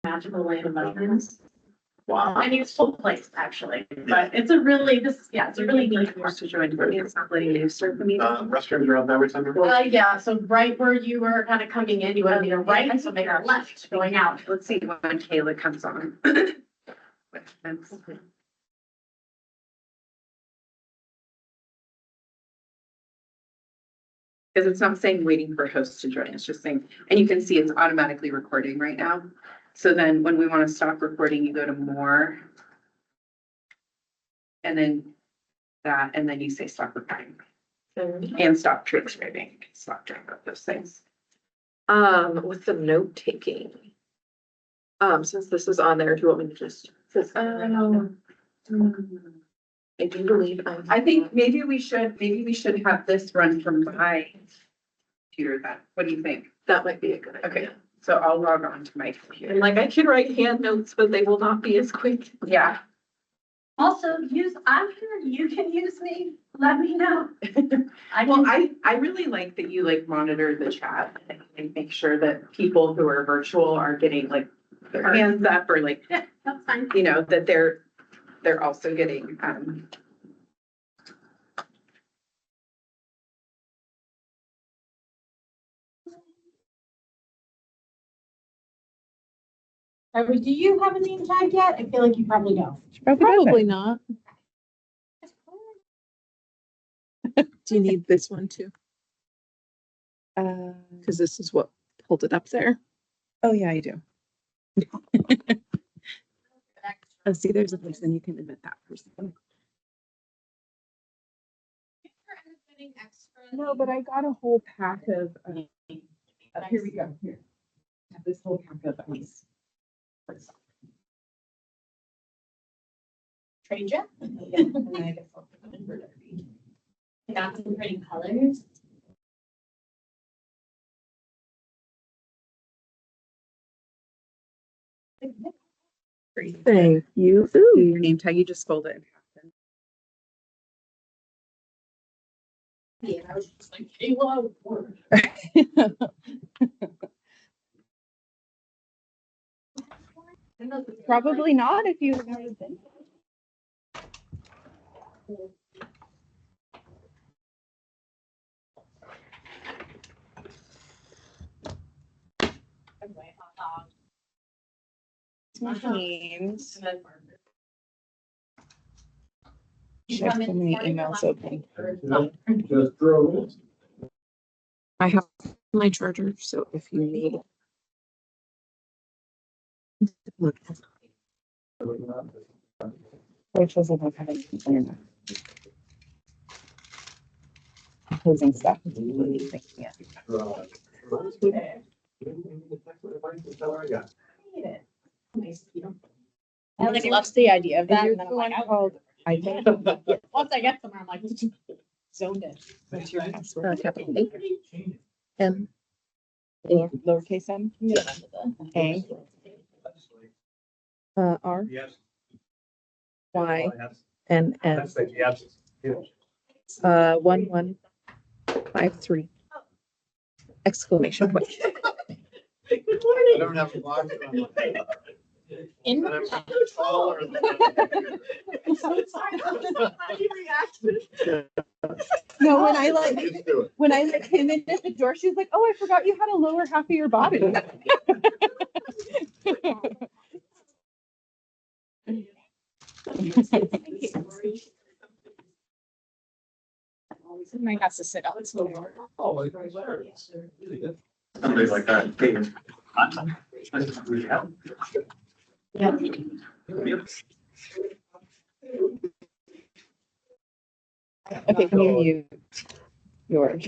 magical land of mushrooms. Wow. And it's full place actually, but it's a really, it's a really neat park to join. It's not letting you serve the meeting. Restrooms are on that center. Yeah, so right where you were kind of coming in, you want to be right, so make our left going out. Let's see when Kayla comes on. Because it's not saying waiting for a host to join, it's just saying, and you can see it's automatically recording right now. So then when we want to stop recording, you go to more. And then that, and then you say stop recording. And stop transcribing, stop doing both those things. With the note taking. Since this is on there, do you want me to just? I do believe I think maybe we should have this run from my computer then. What do you think? that might be a good idea. Okay, so I'll log on to my computer. And like I can write hand notes, but they will not be as quick. Yeah. Also, I'm here, you can use me, let me know. Well, I really like that you like monitor the chat and like, make sure that people who are virtual are getting like their hands up or like, Yeah, that's fine. you know, that they're also getting, Do you have a name tag yet? I feel like you probably don't. Probably not. Do you need this one too? Because this is what pulled it up there. Oh, yeah, I do. Oh, see, there's a person, you can admit that person. No, but I got a whole pack of, here we go, here. I have this whole pack of ice. Trade you? Yeah, and I guess I'll put them in for Darby. I got some pretty colors. Thank you. Ooh, your name tag, you just fold it in half. Yeah, I was just like, hey, well. Probably not if you've never been. Means I have so many emails open. Just throw it. I have my charger, so if you need. Look. Rachel's about having internet. Closing stuff. Yeah. I like loves the idea of that. You're And then I'm the like, one called, I think. once I get somewhere, I'm like, zoned in. What's your password? Capital A. M. A. Lowercase m. Yeah. A. R. Yes. Y. And N. Yes. 1153. Exclamation point. Good I morning. don't have a box on my. In And I'm taller than. I'm so excited. How do you react? No, when I Just do it. when I came in at the door, she was like, "Oh, I forgot you had a lower half of your body." Somebody has to sit up. Oh, somebody like that. Yeah. Okay, can you mute yours?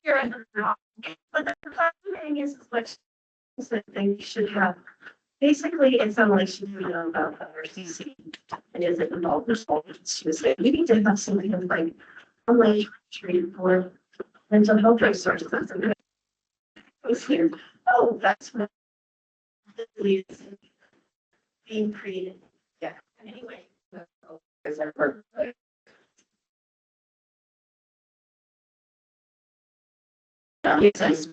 You're under. But the thing is, which is the thing you should have. Basically, it's a relationship about our CC. And is it involved with Tuesday? We need to have something of like a way treat for mental health resources. That's a good. Was here. Oh, that's what. Is being created. Yeah. Anyway. Is that perfect? Yes,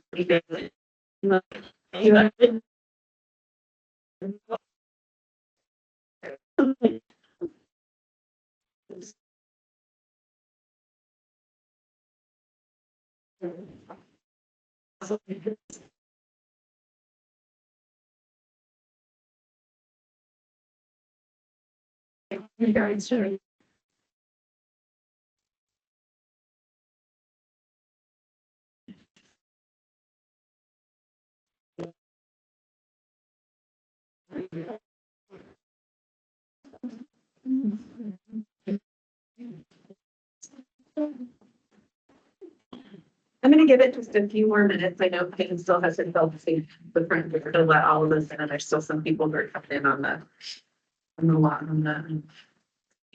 I'm gonna give it just a few more minutes. I know Peyton still has to help see the front door to let all of us in, and there's still some people who are coming in on the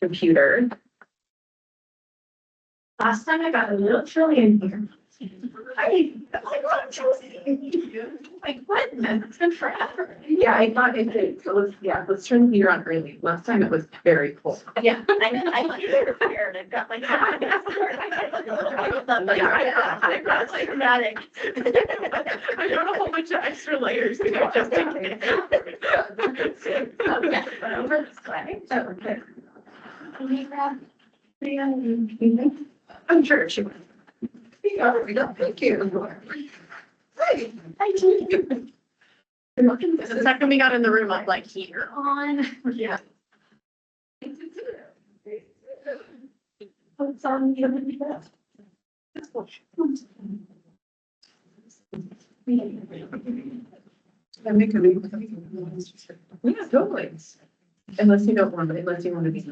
computer. Last time I got a little chilly in here. Like, what? It's been forever. Yeah, I thought it did. So let's turn the heater on early. Last time it was very cold. Yeah, I went there prepared. I've got like. I'm like dramatic. I got a whole bunch of extra layers in there just in case. Okay, over this way. Okay. Can we grab the, I'm sure she was. Thank you. Hey. I do. The second we got in the room, I'm like, heater on. Yeah. What's on the other bed? I make a big. Yeah, totally. Unless you don't want to, unless you want to be.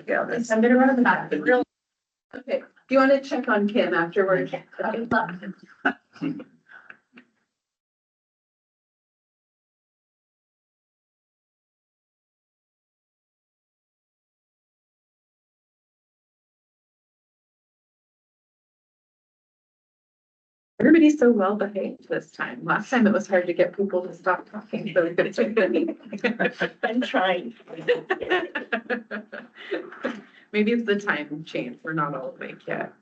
Yeah, that's. I'm gonna run the back. Real. Okay, do you want to check on Kim afterwards? I would love to. Everybody's so well behaved this time. Last time it was hard to get people to stop talking, so we could take the meeting. I'm trying. Maybe it's the time change. We're not all awake yet.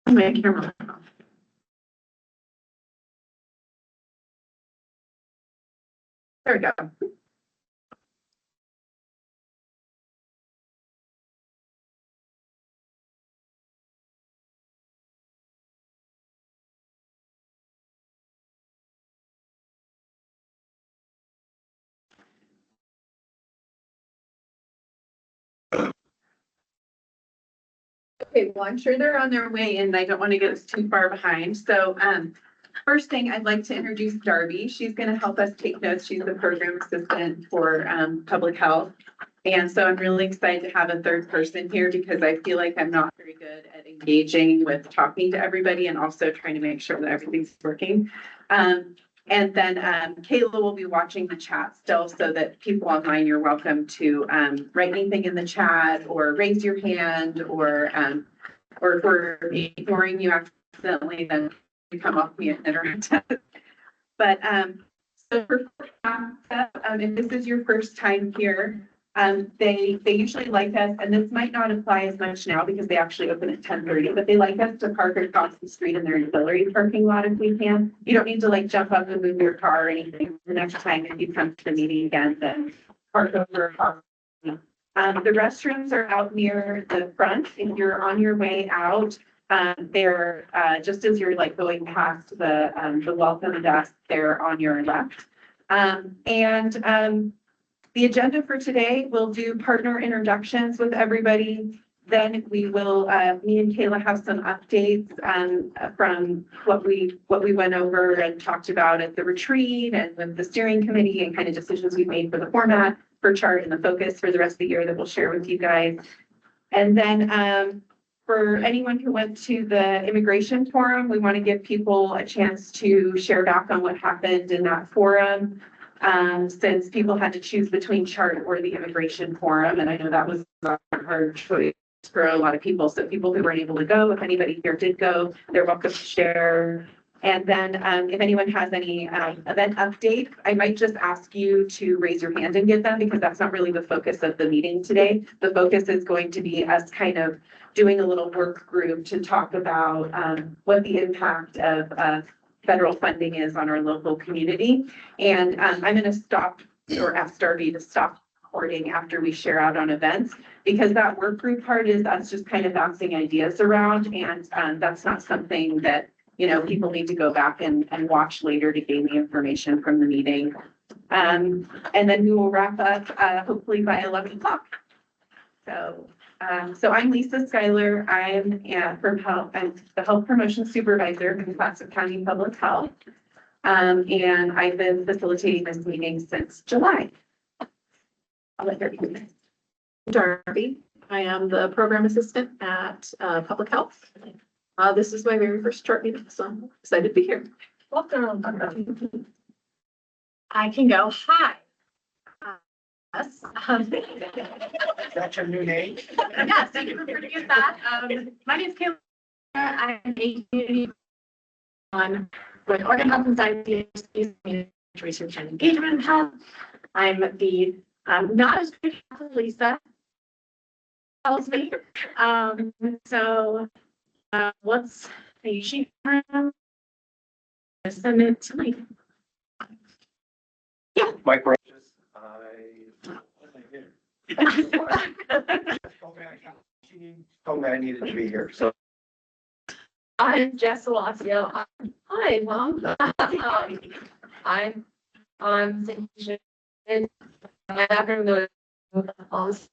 My camera. There we go. Okay, well, I'm sure they're on their way and I don't want to get us too far behind. So, first thing I'd like to introduce Darby. She's going to help us take notes. She's the program assistant for public health. And so I'm really excited to have a third person here because I feel like I'm not very good at engaging with talking to everybody and also trying to make sure that everything's working. And then Kayla will be watching the chat still so that people online, you're welcome to write anything in the chat or raise your hand or if we're ignoring you accidentally, then you come off mute and interact. But so for if this is your first time here, they usually like us, and this might not apply as much now because they actually open at 10:30, but they like us to park across the street in their auxiliary parking lot if we can. You don't need to like jump up and move your car or anything. The next time if you come to the meeting again, then park over across. The restrooms are out near the front. If you're on your way out, They're, just as you're like going past the welcome desk, they're on your left. The agenda for today, we'll do partner introductions with everybody. Then we will, me and Kayla have some updates, from what we went over and talked about at the retreat and with the steering committee and kind of decisions we've made for the format, for chart and the focus for the rest of the year that we'll share with you guys. And then, for anyone who went to the immigration forum, we want to give people a chance to share back on what happened in that forum. Since people had to choose between chart or the immigration forum, and I know that was a hard choice for a lot of people. So people who weren't able to go, if anybody here did go, they're welcome to share. And then if anyone has any event updates, I might just ask you to raise your hand and get them because that's not really the focus of the meeting today. The focus is going to be us kind of doing a little work group to talk about what the impact of federal funding is on our local community. And I'm going to stop or ask Darby to stop recording after we share out on events, because that work group part is us just kind of bouncing ideas around. And that's not something that, you know, people need to go back and watch later to gain the information from the meeting. And then we will wrap up hopefully by 11 o'clock. So I'm Lisa Schuyler. I'm the Health Promotion Supervisor in Clatsop County Public Health. And I've been facilitating this meeting since July. I'll let her do this. Darby. I am the program assistant at Public Health. This is my very first chart meeting, so I'm excited to be here. Welcome. I can go, hi. Yes. That's your new name? Yes, thank you for producing that. My name is Kayla. I'm a community on with Oregon Health and Science Research and Engagement Health. I'm the not as good as Lisa tells me. What's the sheet? Send it to me. Mike Roaches. Told me I needed to be here, so. I'm Jess Alacio. Hi, Mom. I'm on vacation. My background was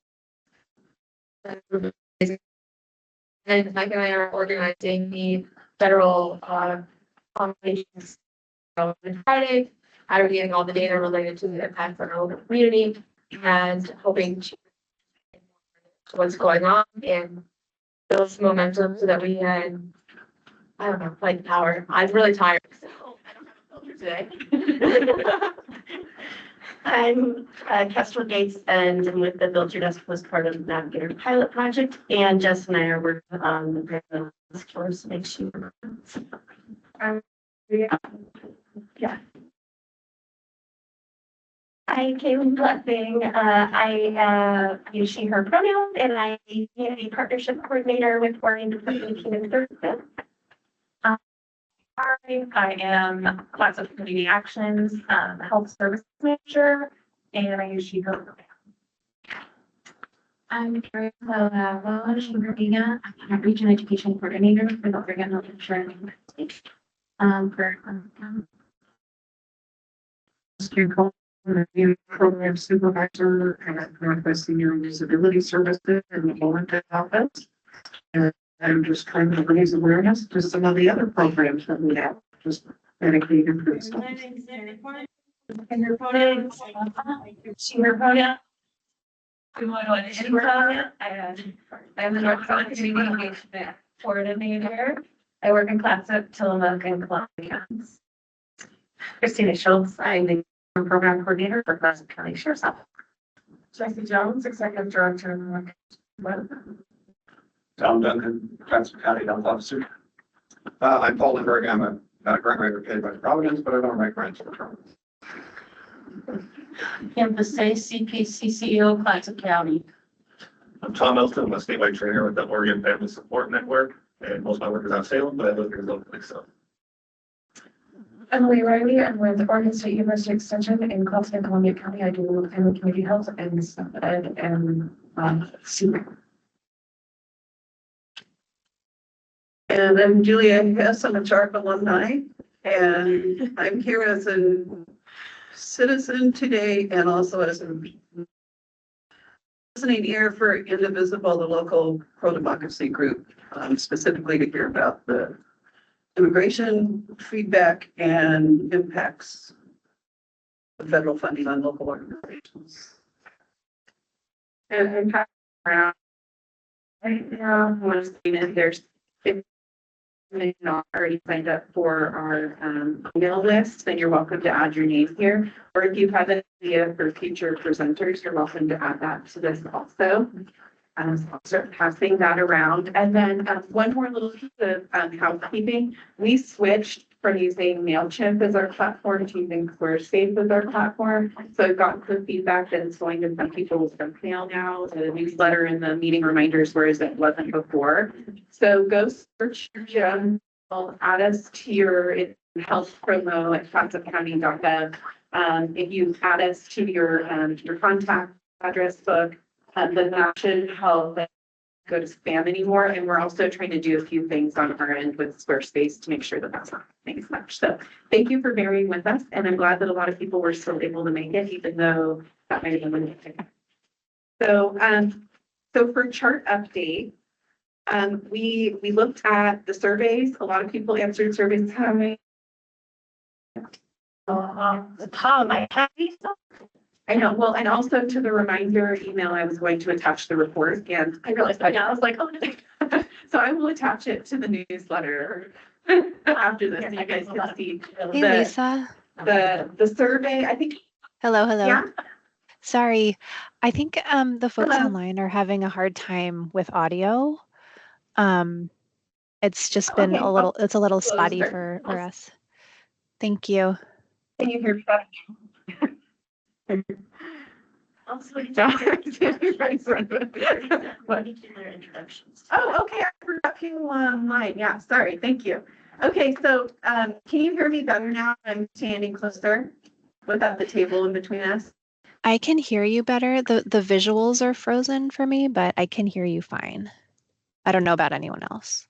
and Mike and I are organizing the federal conversations on Friday. How are we getting all the data related to the impact on our local community and hoping to what's going on and build some momentum so that we can, I don't know, like power. I'm really tired, so I don't have a filter today. I'm Kestrel Gates and I'm with the Build Your Desk was part of the Navigator pilot project, and Jess and I are working on the task force to make sure. Yeah. Hi, Caitlin Blessing. I use she, her pronouns, and I'm a community partnership coordinator with Oregon Department of Human Services. I am Clatsop Community Actions Health Service Manager, and I use she, her pronouns. I'm Carrie Rodriguez. I'm a Region Education Coordinator for the Oregon Health Insurance. Program supervisor at Northwest Senior Disability Services in the Wilmington office. And I'm just trying to raise awareness to some of the other programs that we have, just dedicated to stuff. And your pronoun, she, her pronoun. We want to info. I'm the North Carolina Community Engagement Coordinator. I work in Clatsop, Tillamook, and Columbia. Christina Schultz, I'm the program coordinator for Clatsop County Sheriff's Office. Jesse Jones, Executive Director. Tom Duncan, Clatsop County Health Officer. I'm Paul Lindbergh. I'm a grant writer paid by Providence, but I don't write grants for Providence. Campus Say CPCCO, Clatsop County. I'm Tom Elston. I'm a statewide trainer with the Oregon Family Support Network, and most of my work is out of Salem, but I live here locally, so. Emily Riley, I'm with Oregon State University Extension in Clatsop and Columbia County. I do family community health and stuff ed and super. And I'm Julia Hess, I'm a CHARP alumni, and I'm here as a citizen today and also as a listening ear for Indivisible, the local pro-democracy group, specifically to hear about the immigration feedback and impacts of federal funding on local organizations. And impact around. Right now, we're seeing if there's if you're not already signed up for our email list, then you're welcome to add your name here. Or if you have an idea for future presenters, you're welcome to add that to this also. So I'll start passing that around. And then one more little piece of housekeeping. We switched from using MailChimp as our platform to using Squarespace as our platform. So I've gotten some feedback that it's going to some people's junk mail now, the newsletter and the meeting reminders, whereas it wasn't before. So go search your junk, add us to your health promo at clatsopcounty.gov. If you add us to your contact address book, then that should help go to spam anymore. And we're also trying to do a few things on our end with Squarespace to make sure that that's not happening as much. So thank you for bearing with us. And I'm glad that a lot of people were still able to make it, even though that might have been limited. So, so for chart update, we looked at the surveys. A lot of people answered surveys. How many? The top of my head. I know. Well, and also to the reminder email, I was going to attach the report and I realized that, yeah, I was like, oh, did I? so I will attach it to the newsletter after this, so you guys can see Hey, the, Lisa. the survey. I think, Hello, hello. yeah, Sorry. I think the folks Hello. online are having a hard time with audio. It's just been Okay, it's a little close spotty there. for us. Thank you. Can you hear me better? Also, introductions. Oh, okay. I forgot you online. Yeah, sorry. Thank you. Okay, so can you hear me better now? I'm standing closer without the table in between us. I can hear you better. The visuals are frozen for me, but I can hear you fine. I don't know about anyone else.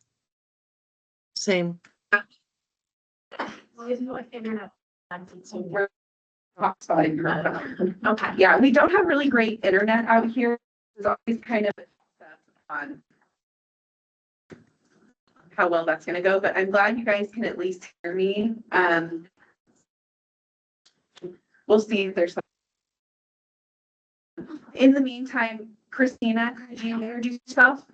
Same. Internet. So we're hotspotting her. Okay, yeah, we don't have really great internet out here. There's always kind of on how well that's gonna go, but I'm glad you guys can at least hear me. We'll see if there's some. In the meantime, Christina, could you introduce yourself?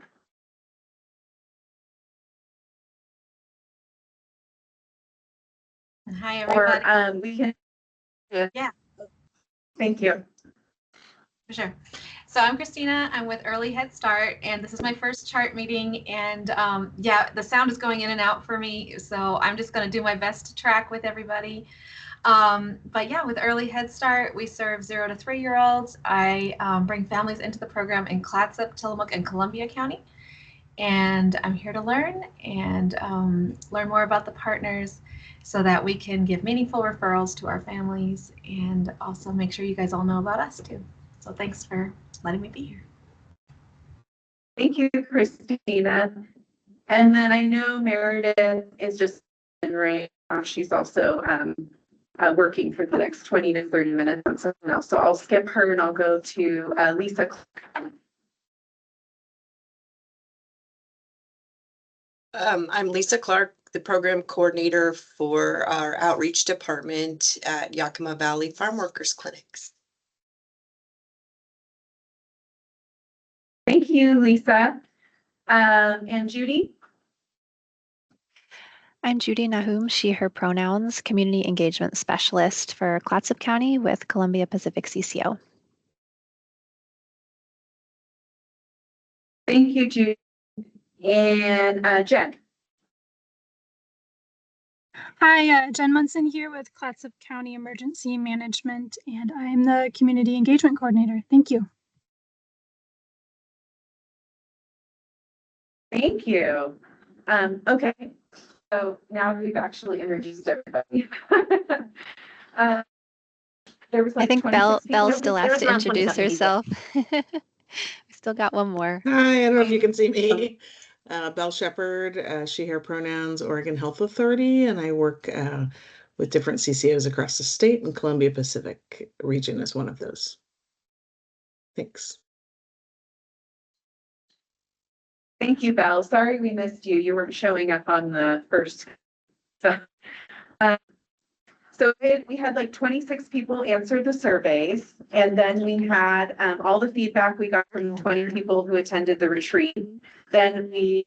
Hi, Or everybody. we can. Yeah. Thank you. For sure. So I'm Christina. I'm with Early Head Start, and this is my first chart meeting. And yeah, the sound is going in and out for me, so I'm just going to do my best to track with everybody. But yeah, with Early Head Start, we serve 0 to 3-year-olds. I bring families into the program in Clatsop, Tillamook, and Columbia County. And I'm here to learn and learn more about the partners so that we can give meaningful referrals to our families and also make sure you guys all know about us too. So thanks for letting me be here. Thank you, Christina. And then I know Meredith is just right now. She's also working for the next 20 to 30 minutes on something else. So I'll skip her and I'll go to Lisa. I'm Lisa Clark, the program coordinator for our outreach department at Yakima Valley Farm Workers Clinics. Thank you, Lisa. And Judy? I'm Judy Nahum, she, her pronouns, Community Engagement Specialist for Clatsop County with Columbia Pacific CCO. Thank you, Judy. And Jen? Hi, Jen Munson here with Clatsop County Emergency Management, and I'm the Community Engagement Coordinator. Thank you. Thank you. Okay, so now we've actually introduced everybody. There was like I think 26 Belle people. still has to introduce herself. We still got one more. Hi, I don't know if you can see me. Belle Shepherd, she, her pronouns, Oregon Health Authority, and I work with different CCOs across the state, and Columbia Pacific region is one of those. Thanks. Thank you, Val. Sorry we missed you. You weren't showing up on the first. So, we had like 26 people answer the surveys, and then we had all the feedback we got from 20 people who attended the retreat. Then we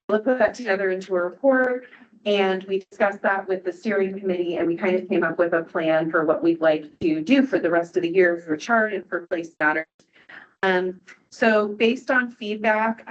put that together into a report, and we discussed that with the steering committee, and we kind of came up with a plan for what we'd like to do for the rest of the year for chart and for place matters. So based on feedback,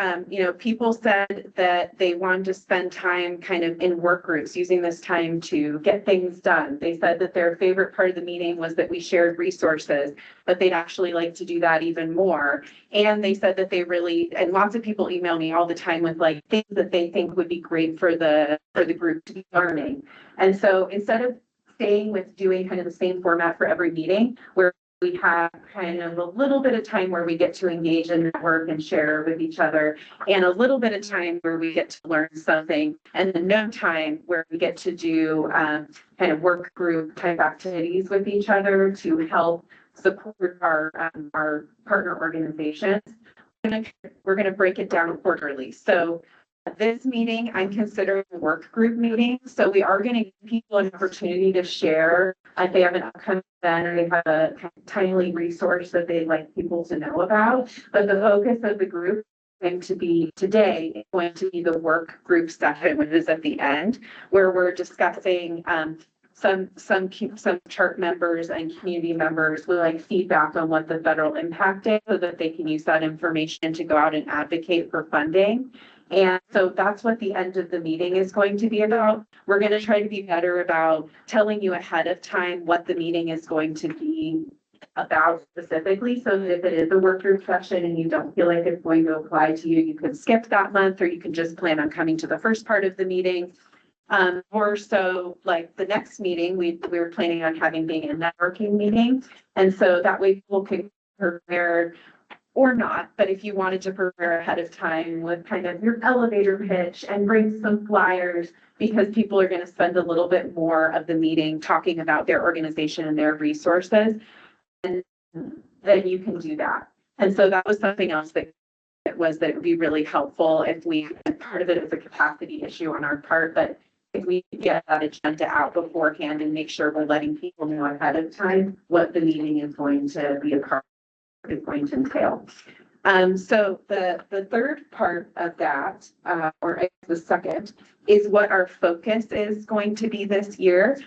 people said that they wanted to spend time kind of in work groups, using this time to get things done. They said that their favorite part of the meeting was that we shared resources, but they'd actually like to do that even more. And they said that they really, and lots of people email me all the time with like things that they think would be great for the group to be learning. And so instead of staying with doing kind of the same format for every meeting, where we have kind of a little bit of time where we get to engage and network and share with each other, and a little bit of time where we get to learn something, and then no time where we get to do kind of work group type activities with each other to help support our partner organizations. We're going to break it down quarterly. So this meeting, I'm considering a work group meeting. So we are going to give people an opportunity to share if they have an upcoming event or they have a timely resource that they'd like people to know about. But the focus of the group is going to be today, is going to be the work group session, which is at the end, where we're discussing some chart members and community members will like feedback on what the federal impact is so that they can use that information to go out and advocate for funding. And so that's what the end of the meeting is going to be about. We're going to try to be better about telling you ahead of time what the meeting is going to be about specifically, so that if it is a work group session and you don't feel like it's going to apply to you, you can skip that month, or you can just plan on coming to the first part of the meeting. Or so like the next meeting, we were planning on having being a networking meeting. And so that way people can prepare or not, but if you wanted to prepare ahead of time with kind of your elevator pitch and bring some flyers, because people are going to spend a little bit more of the meeting talking about their organization and their resources, and then you can do that. And so that was something else that it would be really helpful if we, and part of it is a capacity issue on our part, but if we get that agenda out beforehand and make sure we're letting people know ahead of time what the meeting is going to be is going to entail. So the third part of that, or I guess the second, is what our focus is going to be this year.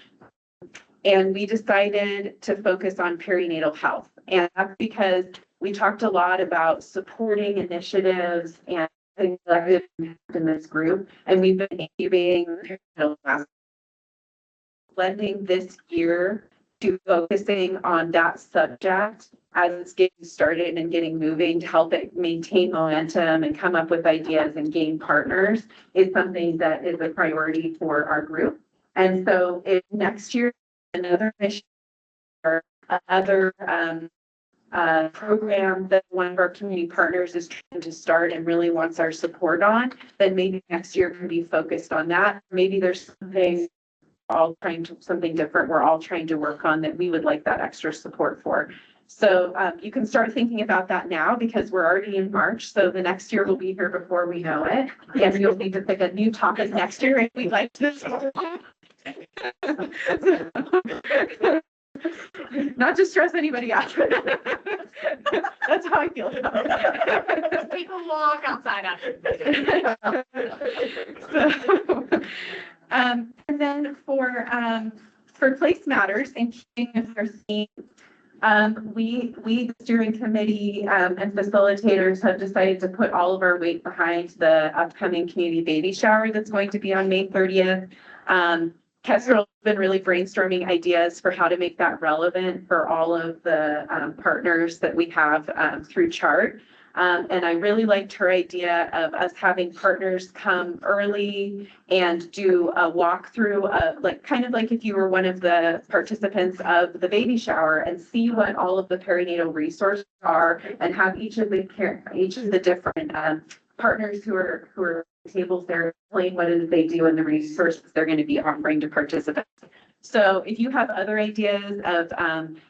And we decided to focus on perinatal health. And that's because we talked a lot about supporting initiatives and things like in this group. And we've been incubating perinatal health, blending this year to focusing on that subject as it's getting started and getting moving to help it maintain momentum and come up with ideas and gain partners is something that is a priority for our group. And so if next year, another mission or another program that one of our community partners is trying to start and really wants our support on, then maybe next year can be focused on that. Maybe there's something different we're all trying to work on that we would like that extra support for. So you can start thinking about that now, because we're already in March. So the next year will be here before we know it. And you'll need to pick a new topic next year if we like this. Not to stress anybody out. That's how I feel. Take a walk outside after. And then for place matters and keeping with our theme, we the steering committee and facilitators have decided to put all of our weight behind the upcoming community baby shower that's going to be on May 30th. Kestrel has been really brainstorming ideas for how to make that relevant for all of the partners that we have through CHART. And I really liked her idea of us having partners come early and do a walkthrough, kind of like if you were one of the participants of the baby shower, and see what all of the perinatal resources are, and have each of the different partners who are tables there, explain what it is they do and the resources they're going to be offering to participants. So if you have other ideas of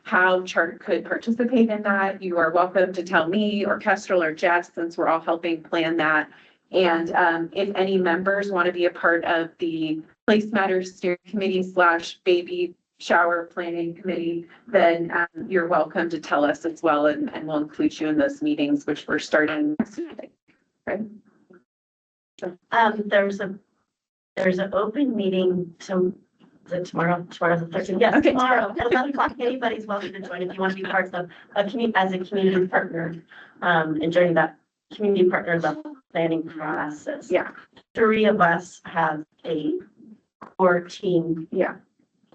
how Chart could participate in that, you are welcome to tell me or Kestrel or Jess, since we're all helping plan that. And if any members want to be a part of the Place Matters Steering Committee / baby shower planning committee, then you're welcome to tell us as well, and we'll include you in those meetings, which we're starting next week. Right? There's an open meeting tomorrow's the 13th. Yes, Okay. tomorrow at 11 o'clock. Anybody's welcome to join if you want to be part of a community as a community partner, and join that community partner level planning process. Yeah. 3 of us have a core team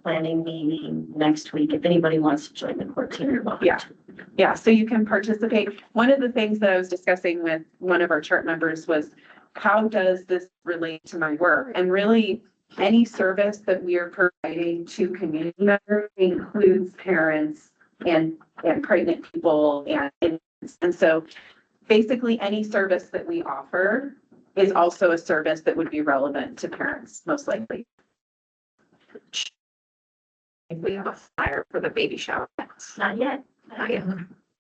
planning meeting next week. If anybody wants to join the core team, you're welcome. Yeah, so you can participate. One of the things that I was discussing with one of our chart members was, how does this relate to my work? And really, any service that we are providing to community members includes parents and pregnant people and infants. And so basically any service that we offer is also a service that would be relevant to parents, most likely. We have a flyer for the baby shower. Not yet. Not yet.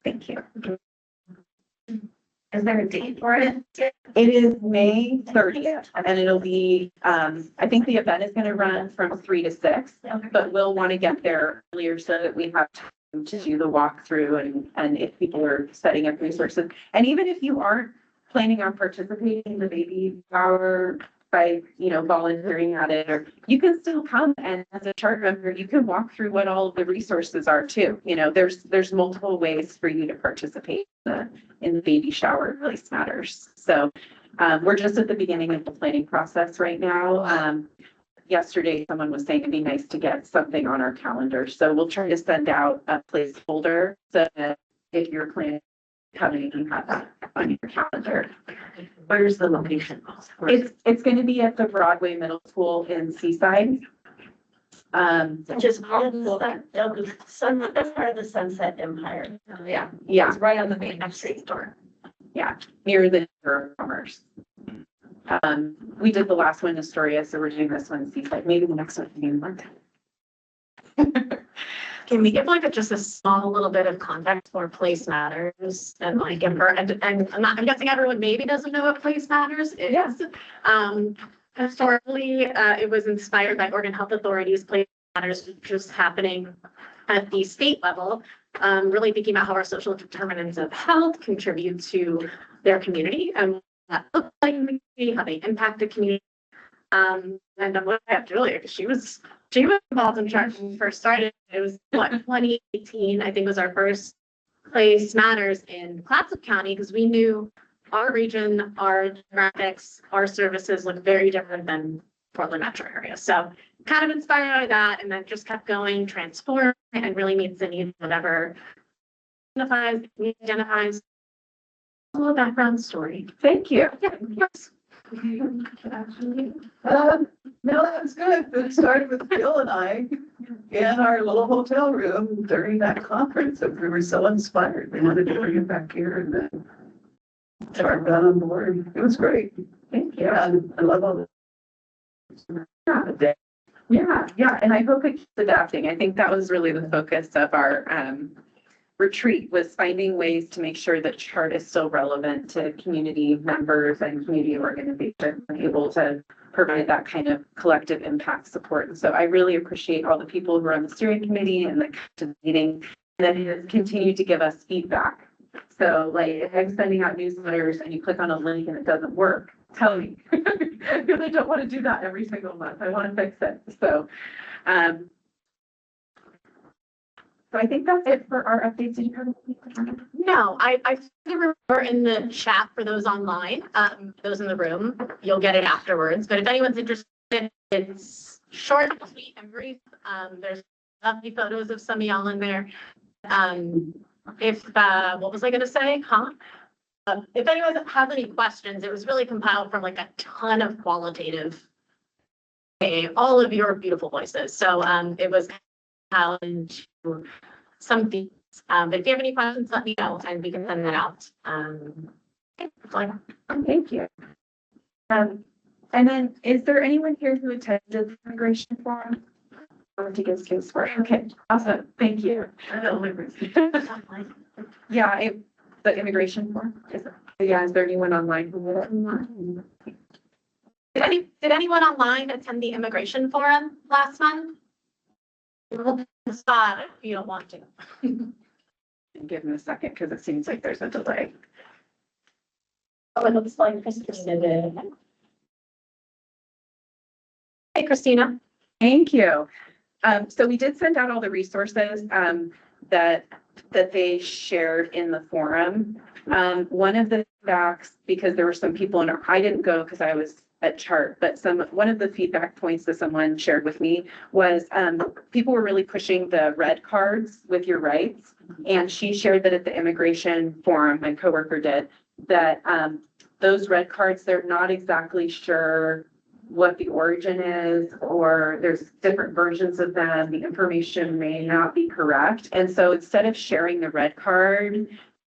Thank you. Is there a date for it? It is May 30th, and it'll be, I think the event is going to run from 3 to 6, but we'll want to get there earlier so that we have time to do the walkthrough and if people are setting up resources. And even if you aren't planning on participating in the baby shower by, volunteering at it, or you can still come, and as a chart member, you can walk through what all of the resources are too. There's multiple ways for you to participate in the baby shower. It really matters. So we're just at the beginning of the planning process right now. Yesterday, someone was saying it'd be nice to get something on our calendar. So we'll try to send out a placeholder so that if you're planning coming, you can have that on your calendar. Where's the location? It's going to be at the Broadway Middle School in Seaside. Just that's part of the Sunset Empire. Yeah. It's right on the main street store. Yeah, near the Chamber of Commerce. We did the last one in Astoria, so we're doing this one in Seaside. Maybe the next one in Montana. Can we give like just a small little bit of context for Place Matters and like give her, and I'm guessing everyone maybe doesn't know what Place Matters is. Yes. Historically, it was inspired by Oregon Health Authority's Place Matters, which was happening at the state level, really thinking about how our social determinants of health contribute to their community and what that looks like in the community, how they impact the community. And I'm looking at Julia because she was involved in chart when we first started. It was 2018, I think, was our first Place Matters in Clatsop County, because we knew our region, our demographics, our services look very different than Portland metro area. So kind of inspired by that, and then just kept going, transform, and really meets the needs of whatever identifies. A little background story. Thank you. Yeah, yes. No, that's good. It started with Bill and I in our little hotel room during that conference, and we were so inspired. They wanted to bring it back here, and then Chart got on board. It was great. Thank you. Yeah, I love all this. Yeah, and I hope it keeps adapting. I think that was really the focus of our retreat, was finding ways to make sure that chart is still relevant to community members and community organizations, and able to provide that kind of collective impact support. And so I really appreciate all the people who are on the steering committee and the meeting, and that continue to give us feedback. So like if I'm sending out newsletters and you click on a link and it doesn't work, tell me, because I don't want to do that every single month. I want to fix it. So I think that's it for our updates. Did you have anything? No, I remember in the chat for those online, those in the room, you'll get it afterwards. But if anyone's interested, it's short, sweet, and brief. There's lovely photos of some of y'all in there. What was I going to say? If anyone has any questions, it was really compiled from like a ton of qualitative, all of your beautiful voices. So it was compiled into some things. But if you have any questions, let me know and we can send that out. Thank you. And then, is there anyone here who attended the immigration forum? Or to give skills for it? Okay, awesome, thank you. Yeah, the immigration forum, is there anyone online who would? Did anyone online attend the immigration forum last month? If you don't want to. Give them a second, because it seems like there's a delay. Oh, it looks like Christina did. Hey, Christina. Thank you. So we did send out all the resources that they shared in the forum. One of the feedbacks, because there were some people in I didn't go because I was at chart, but one of the feedback points that someone shared with me was people were really pushing the red cards with your rights. And she shared that at the immigration forum, my coworker did, that those red cards, they're not exactly sure what the origin is, or there's different versions of them. The information may not be correct. And so instead of sharing the red card,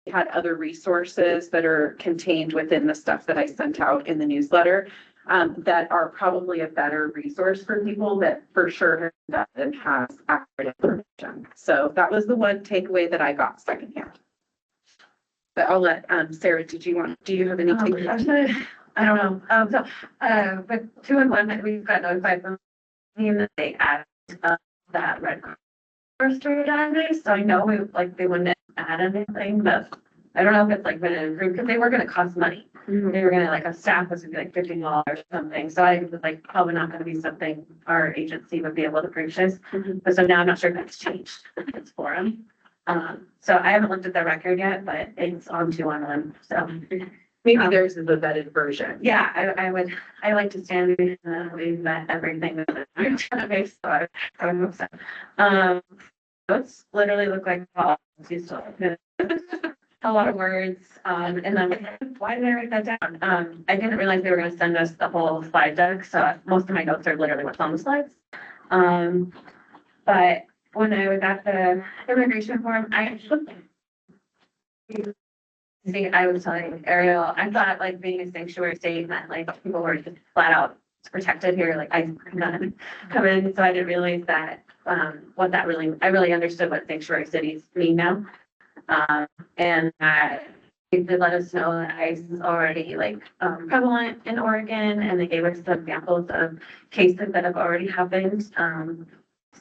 we had other resources that are contained within the stuff that I sent out in the newsletter that are probably a better resource for people that for sure has accurate information. So that was the one takeaway that I got secondhand. But I'll let Sarah, do you have any takeaways? I don't know. But 2 and 1, we've got notified from that they added that red first to our database. So I know they wouldn't add anything, but I don't know if it's been improved because they were going to cost money. They were going to a staff was going to be $50 or something. So I was probably not going to be something our agency would be able to purchase. But so now I'm not sure if that's changed. It's for them. So I haven't looked at the record yet, but it's on 2 on 1. So. Maybe theirs is a vetted version. Yeah, I like to stand and we vet everything that's in our database, so I would hope so. It's literally look like a lot of words, and then why did I write that down? I didn't realize they were gonna send us the whole slide deck, so most of my notes are literally what's on the slides. But when I was at the immigration forum, I was telling Ariel, I thought being a sanctuary state meant people were just flat out protected here, I couldn't come in, so I didn't realize that what that I really understood what sanctuary cities mean now. And that they did let us know that ICE is already prevalent in Oregon, and they gave us some examples of cases that have already happened.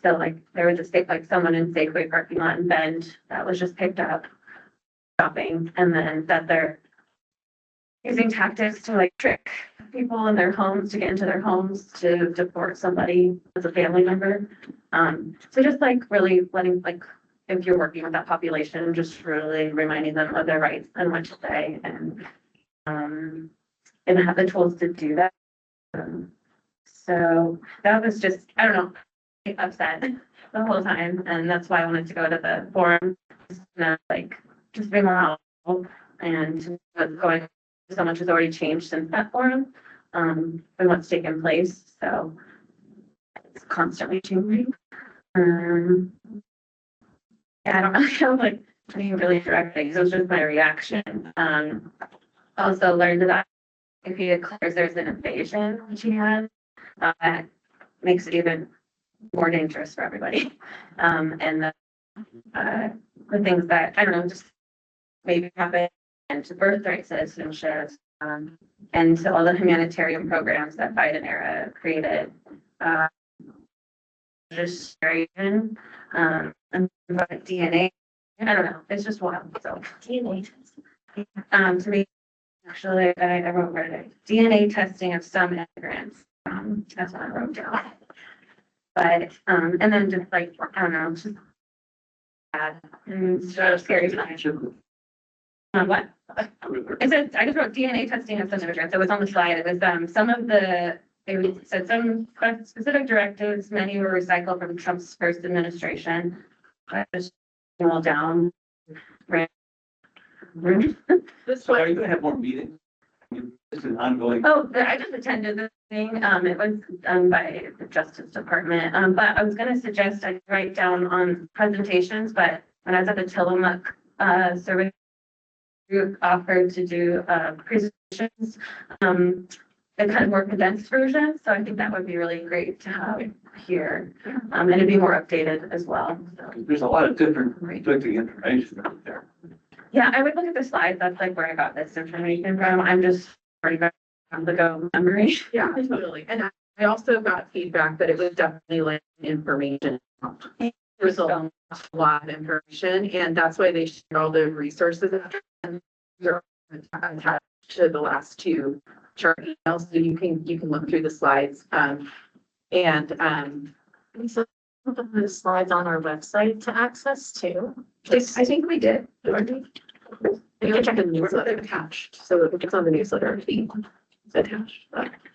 So there was a state someone in Safeway parking lot in Bend that was just picked up shopping, and then that they're using tactics to trick people in their homes to get into their homes to deport somebody as a family member. So just really letting if you're working with that population, just really reminding them of their rights and what to say, and have the tools to do that. So that was just, I don't know, upset the whole time, and that's why I wanted to go to the forum, just be more helpful, and what's going, so much has already changed since that forum, and what's taken place, so it's constantly changing. Yeah, I don't really have any really direct things. It was just my reaction. Also learned that if he declares there's an invasion, which he has, that makes it even more dangerous for everybody. And the things that I don't know, just maybe happen and to birthright citizenship, and to all the humanitarian programs that Biden era created. Just very even, and about DNA. I don't know. It's just wild. So DNA testing. To me, actually, I wrote it. DNA testing of some immigrants. That's what I wrote down. But and then just I don't know, just bad and so scary. What? I just wrote DNA testing of some immigrants. It was on the slide. It was some of the. It said some specific directives, many were recycled from Trump's first administration. I just all down. Right. So are you gonna have more meetings? It's an ongoing. Oh, I just attended the thing. It was done by the Justice Department. But I was gonna suggest I write down on presentations, but when I was at the Tillamook survey group offered to do presentations. a kind of more condensed version. So I think that would be really great to have here. And it'd be more updated as well. So. There's a lot of different conflicting information out there. Yeah, I would look at the slides. That's like where I got this information from. I'm just pretty much on the go memory. Yeah, totally. And I also got feedback that it was definitely like information. There's a lot of information, and that's why they share all the resources and they're attached to the last two chart emails, so you can look through the slides. So the slides on our website to access too. I think we did. You can check the newsletter attached, so it gets on the newsletter feed. It's attached.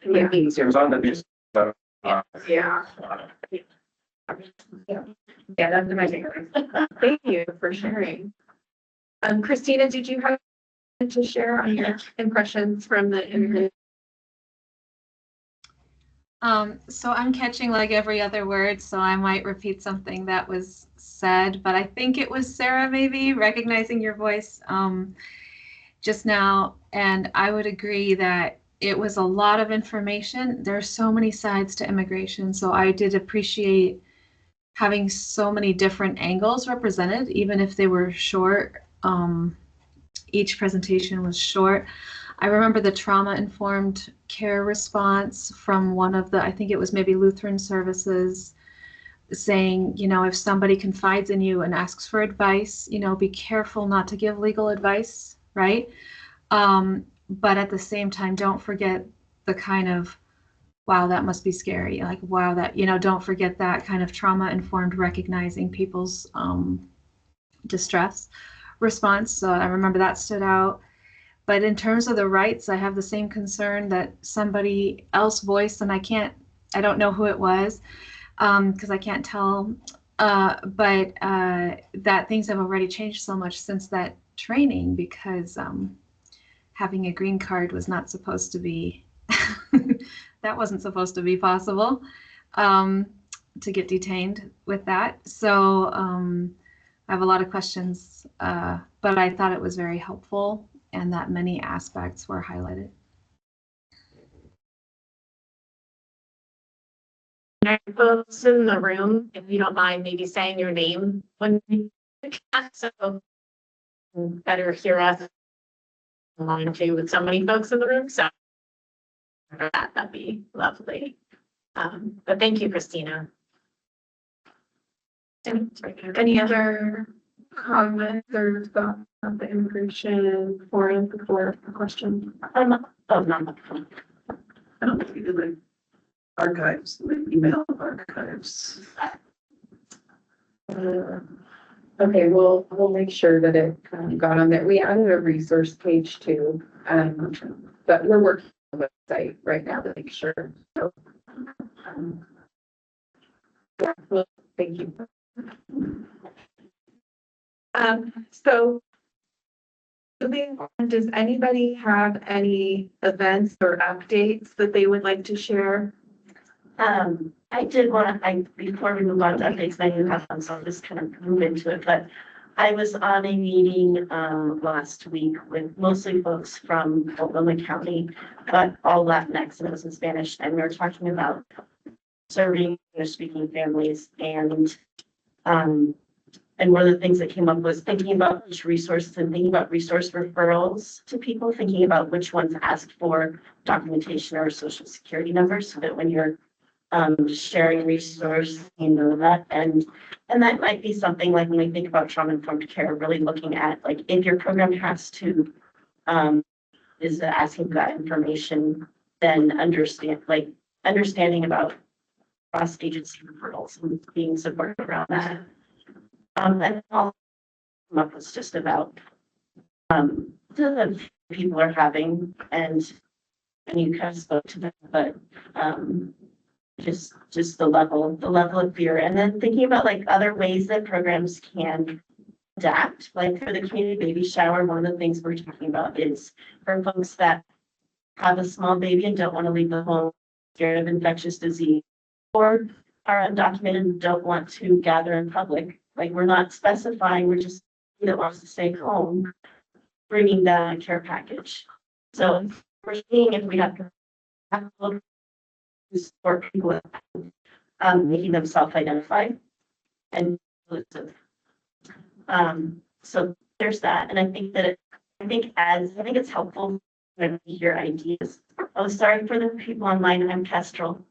Yeah. It was on the news. Yeah. Yeah, that's my takeaway. Thank you for sharing. Christina, did you have to share on your impressions from the interview? So I'm catching like every other word, so I might repeat something that was said, but I think it was Sarah maybe recognizing your voice just now. And I would agree that it was a lot of information. There's so many sides to immigration. So I did appreciate having so many different angles represented, even if they were short. Each presentation was short. I remember the trauma-informed care response from one of the, I think it was maybe Lutheran Services, saying, you know, if somebody confides in you and asks for advice, you know, be careful not to give legal advice, right? But at the same time, don't forget the kind of, wow, that must be scary. Like, wow, that, you know, don't forget that kind of trauma-informed recognizing people's distress response. So I remember that stood out. But in terms of the rights, I have the same concern that somebody else voiced, and I don't know who it was, because I can't tell, but that things have already changed so much since that training, because having a green card was not supposed to be, that wasn't supposed to be possible, to get detained with that. So I have a lot of questions, but I thought it was very helpful and that many aspects were highlighted. Folks in the room, if you don't mind maybe saying your name when you so better hear us along too with so many folks in the room. So that'd be lovely. But thank you, Christina. Any other comments or thoughts on the immigration forum before a question? I don't think we did the archives, the email archives. Okay, we'll make sure that it got on there. We added a resource page too, but we're working on the website right now to make sure. So, yeah, well, thank you. So moving on, does anybody have any events or updates that they would like to share? I did want to, before we move on to updates, I do have some, so I'll just kind of move into it, but I was on a meeting last week with mostly folks from Multnomah County, but all Latinx, and it was in Spanish, and we were talking about serving English-speaking families, and one of the things that came up was thinking about which resources and thinking about resource referrals to people, thinking about which ones ask for documentation or social security numbers, so that when you're sharing resource, you know that, and that might be something like when we think about trauma-informed care, really looking at like if your program has to is asking for that information, then understanding about cross-agency referrals and being supported around that. And all come up was just about the people are having, and you kind of spoke to them, but just the level of fear, and then thinking about like other ways that programs can adapt. Like for the community baby shower, one of the things we're talking about is for folks that have a small baby and don't want to leave the home, scared of infectious disease, or are undocumented and don't want to gather in public. Like we're not specifying, we're just that wants to stay home, bringing that care package. So we're seeing if we have for people making them self-identify and inclusive. So there's that, and I think that I think it's helpful when we hear ideas. Oh, sorry for the people online. I'm Kestrel.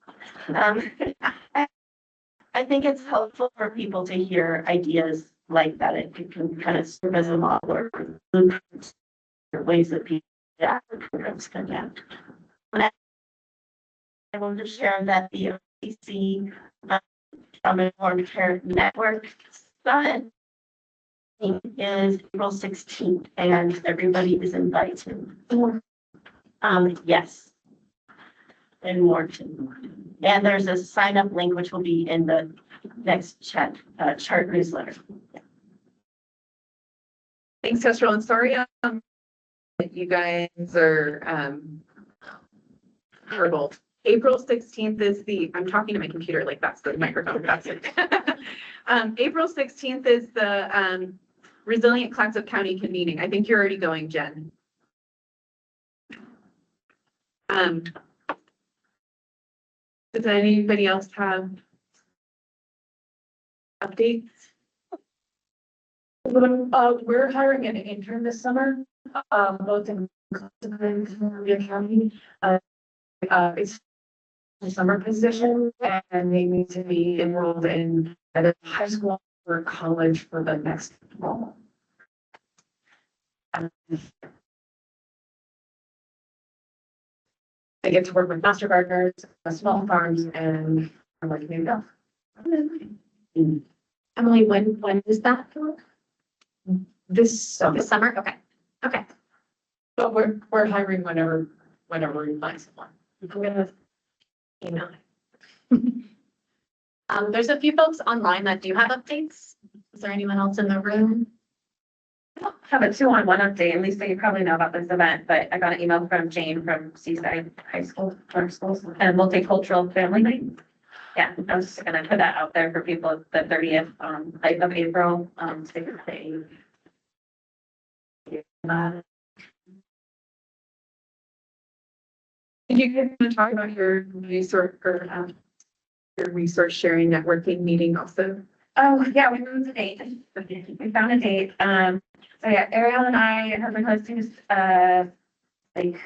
I think it's helpful for people to hear ideas like that. It can kind of serve as a model or ways that people programs can get. And I wanted to share that the OCC Trauma Informed Care Network Summit is April 16th, and everybody is invited. Yes. In Morton. And there's a sign up link which will be in the next chart newsletter. Thanks, Kestrel, and sorry that you guys are horrible. April 16th is I'm talking to my computer like that's the microphone. That's it. April 16th is the Resilient Clatsop County convening. I think you're already going, Jen. Does anybody else have updates? We're hiring an intern this summer, both in Clatsop and Columbia County. It's a summer position, and they need to be enrolled in either high school or college for the next fall. I get to work with master gardeners, small farms, and I'm like, maybe go. Emily, when is that for? This summer? Okay. Okay. But we're hiring whenever we find someone. I'm gonna email it. There's a few folks online that do have updates. Is there anyone else in the room? I have a 2-on-1 update, and Lisa, you probably know about this event, but I got an email from Jane from Seaside High School, Charter Schools, and Multicultural Family Night. Yeah, I was just gonna put that out there for people, the 30th of April, Did you guys want to talk about your resource or your resource sharing networking meeting also? Oh, yeah, we moved the date. We found a date. So yeah, Ariel and I have been hosting like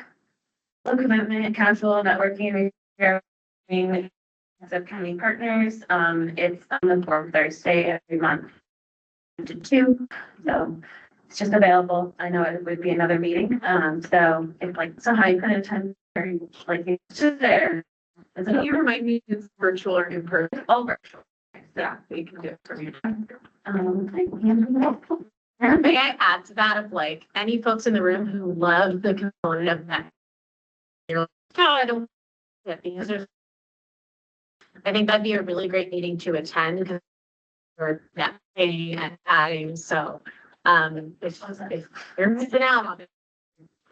low commitment, casual networking, with county partners. It's on the 4th Thursday every month to 2. So it's just available. I know it would be another meeting. So if like somehow you couldn't attend, like it's just there. Can you remind me if it's virtual or in person? All virtual. Yeah, you can do it for me. May I add to that of like any folks in the room who love the component of that? You're like, oh, I don't get the answers. I think that'd be a really great meeting to attend because we're networking and adding. So if you're missing out on it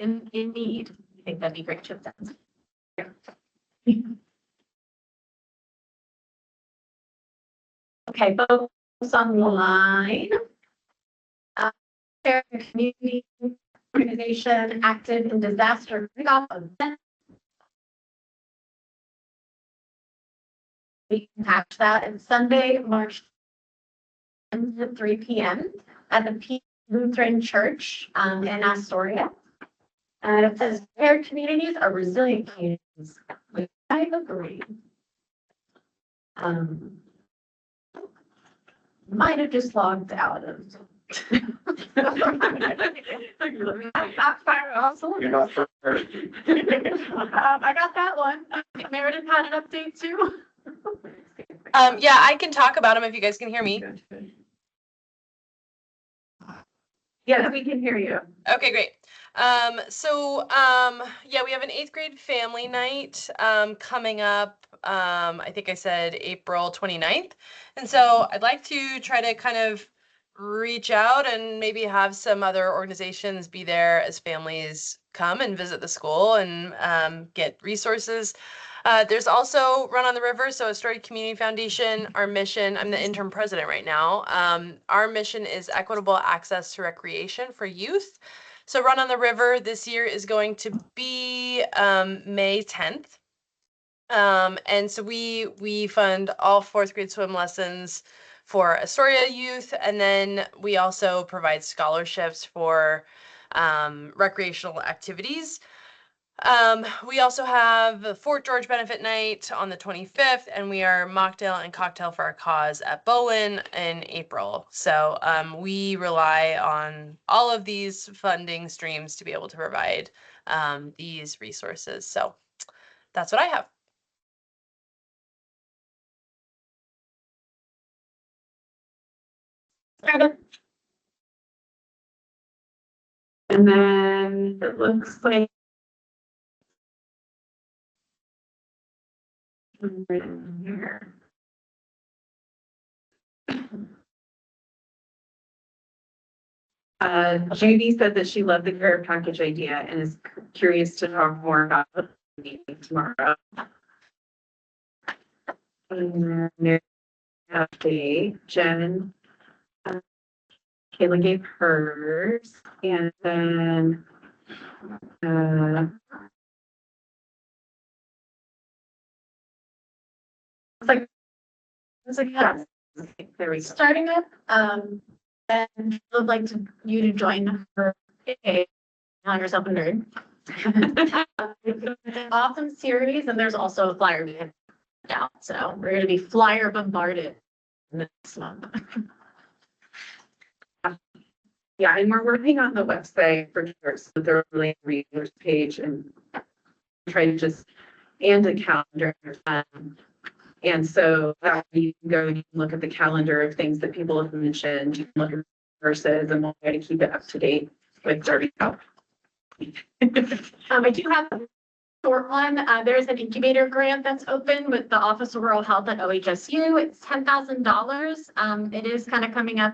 in need, I think that'd be great to attend. Okay, folks online. Community organization active in disaster kickoff event. We can catch that on Sunday, March 10th at 3 p.m. at the Peace Lutheran Church in Astoria. And it says, "Care communities are resilient communities." I agree. Might have just logged out of. You're not first. I got that one. Meredith had an update too. Yeah, I can talk about them if you guys can hear me. Yes, we can hear you. Okay, great. Yeah, we have an 8th grade family night coming up. I think I said April 29th. And so I'd like to try to kind of reach out and maybe have some other organizations be there as families come and visit the school and get resources. There's also Run on the River, so Astoria Community Foundation. Our mission, I'm the interim president right now. Our mission is equitable access to recreation for youth. So Run on the River this year is going to be May 10th. And so we fund all 4th grade swim lessons for Astoria youth, and then we also provide scholarships for recreational activities. We also have the Fort George Benefit Night on the 25th, and we are mocktail and cocktail for our cause at Bowen in April. So we rely on all of these funding streams to be able to provide these resources. So that's what I have. And then it looks like here. Judy said that she loved the care package idea and is curious to talk more about the meeting tomorrow. And then update, Jen. Kayla gave hers, and then it's like yes. There we go. Starting up, and would like you to join her. Call yourself a nerd. It's an awesome series, and there's also a flyer being out, so we're going to be flyer bombarded next month. Yeah, and we're working on the website for sure, so the readers page and try to just and a calendar. And so you can go and you can look at the calendar of things that people have mentioned, you can look at verses, and we'll try to keep it up to date with Derby Health. I do have a short one. There's an incubator grant that's open with the Office of Rural Health at OHSU. It's $10,000. It is kind of coming up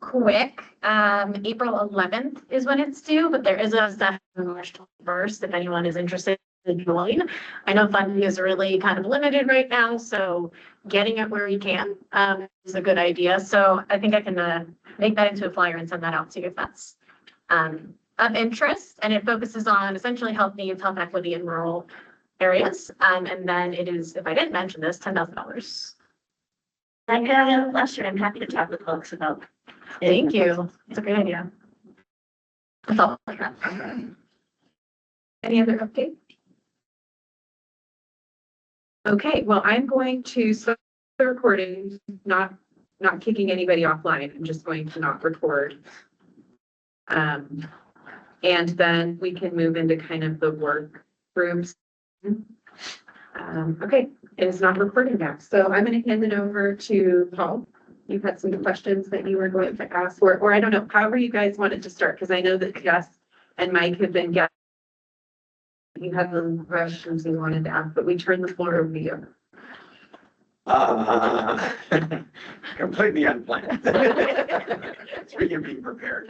quick. April 11th is when it's due, but there is a session on March 21st if anyone is interested to join. I know funding is really kind of limited right now, so getting it where you can is a good idea. So I think I can make that into a flyer and send that out to you if that's of interest. And it focuses on essentially health needs, health equity in rural areas. And then it is, if I didn't mention this, $10,000. Like last year, I'm happy to talk with folks about. Thank you. It's a great idea. That's all. Any other updates? Okay, well, I'm going to start the recording, not kicking anybody offline. I'm just going to not record. And then we can move into kind of the work groups. Okay, it is not recording now. So I'm going to hand it over to Paul. You had some questions that you were going to ask, or I don't know, however you guys wanted to start, because I know that Jess and Mike have been getting. You had some questions you wanted to ask, but we turn the floor over to you. Completely unplanned. It's really being prepared.